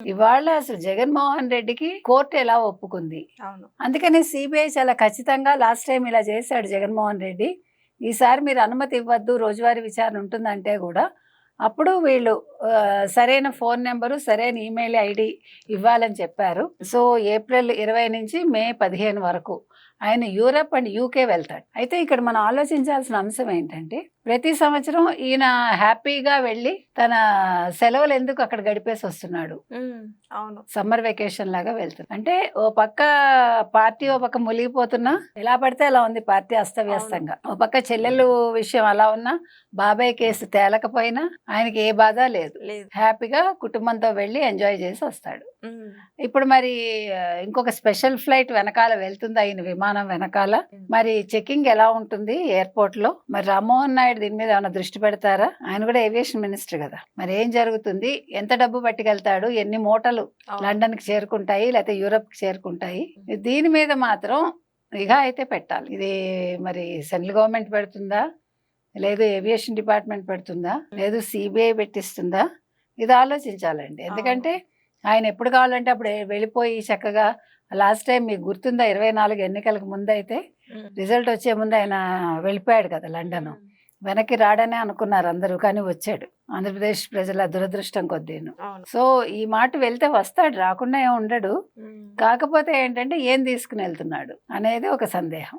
ఇవాళ అసలు జగన్మోహన్ రెడ్డికి కోర్టు ఎలా ఒప్పుకుంది? అవును. అందుకని సిబిఐ చాలా ఖచ్చితంగా లాస్ట్ టైం ఇలా చేశాడు జగన్మోహన్ రెడ్డి. ఈసారి మీరు అనుమతి ఇవ్వద్దు, రోజువారీ విచారణ ఉంటుందంటే గూడా, అప్పుడు వీళ్ళు సరైన ఫోన్ నంబరు, సరైన ఈమెయిల్ ఐడీ ఇవ్వాలని చెప్పారు. సో, ఏప్రిల్ 20 నుంచి మే 15 వరకు ఆయన యూరప్ అండ్ యూకే వెళ్తాడు. అయితే ఇక్కడ మనం ఆలోచించాల్సిన అంశం ఏంటంటే, ప్రతి సంవత్సరం ఈయన హ్యాపీగా వెళ్ళి తన సెలవులు ఎందుకు అక్కడ గడిపేసి వస్తున్నాడు. అవును. సమ్మర్ వెకేషన్ లాగా వెళ్తుంది. అంటే ఓ పక్క పార్టీ ఓ పక్క మునిగిపోతున్నా, ఎలా పడితే అలా ఉంది పార్టీ అస్తవ్యస్తంగా. ఓ పక్క చెల్లెలు విషయం అలా ఉన్నా, బాబాయ్ కేసు తేలకపోయినా ఆయనకి ఏ బాధ లేదు. హ్యాపీగా కుటుంబంతో వెళ్ళి ఎంజాయ్ చేసి వస్తాడు. ఇప్పుడు మరి ఇంకొక స్పెషల్ ఫ్లైట్ వెనకాల వెళ్తుంది ఆయన విమానం వెనకాల. మరి చెకింగ్ ఎలా ఉంటుంది ఎయిర్పోర్ట్ లో? మరి రామ్మోహన్ నాయుడు దీని మీద ఏమైనా దృష్టి పెడతారా? ఆయన కూడా ఏవియేషన్ మినిస్టర్ కదా. మరి ఏం జరుగుతుంది? ఎంత డబ్బు పట్టుకెళ్తాడు? ఎన్ని మూటలు లండన్ కి చేరుకుంటాయి, లేకపోతే యూరప్ కి చేరుకుంటాయి? దీని మీద మాత్రం నిఘా అయితే పెట్టాలి. ఇది మరి సెంట్రల్ గవర్నమెంట్ పెడుతుందా, లేదు ఏవియేషన్ డిపార్ట్మెంట్ పెడుతుందా, లేదు సిబిఐ పెట్టిస్తుందా? ఇది ఆలోచించాలండి. ఎందుకంటే ఆయన ఎప్పుడు కావాలంటే అప్పుడు వెళ్ళిపోయి చక్కగా, లాస్ట్ టైం మీకు గుర్తుందా 24 ఎన్నికలకు ముందు అయితే రిజల్ట్ వచ్చే ముందు ఆయన వెళ్ళిపోయాడు కదా లండన్. వెనక్కి రాడనే అనుకున్నారు అందరూ, కానీ వచ్చాడు. ఆంధ్రప్రదేశ్ ప్రజల దురదృష్టం కొద్దీను. సో ఈ మాట వెళ్తే వస్తాడు, రాకుండా ఏం ఉండడు. కాకపోతే ఏంటంటే ఏం తీసుకుని వెళ్తున్నాడు అనేది ఒక సందేహం.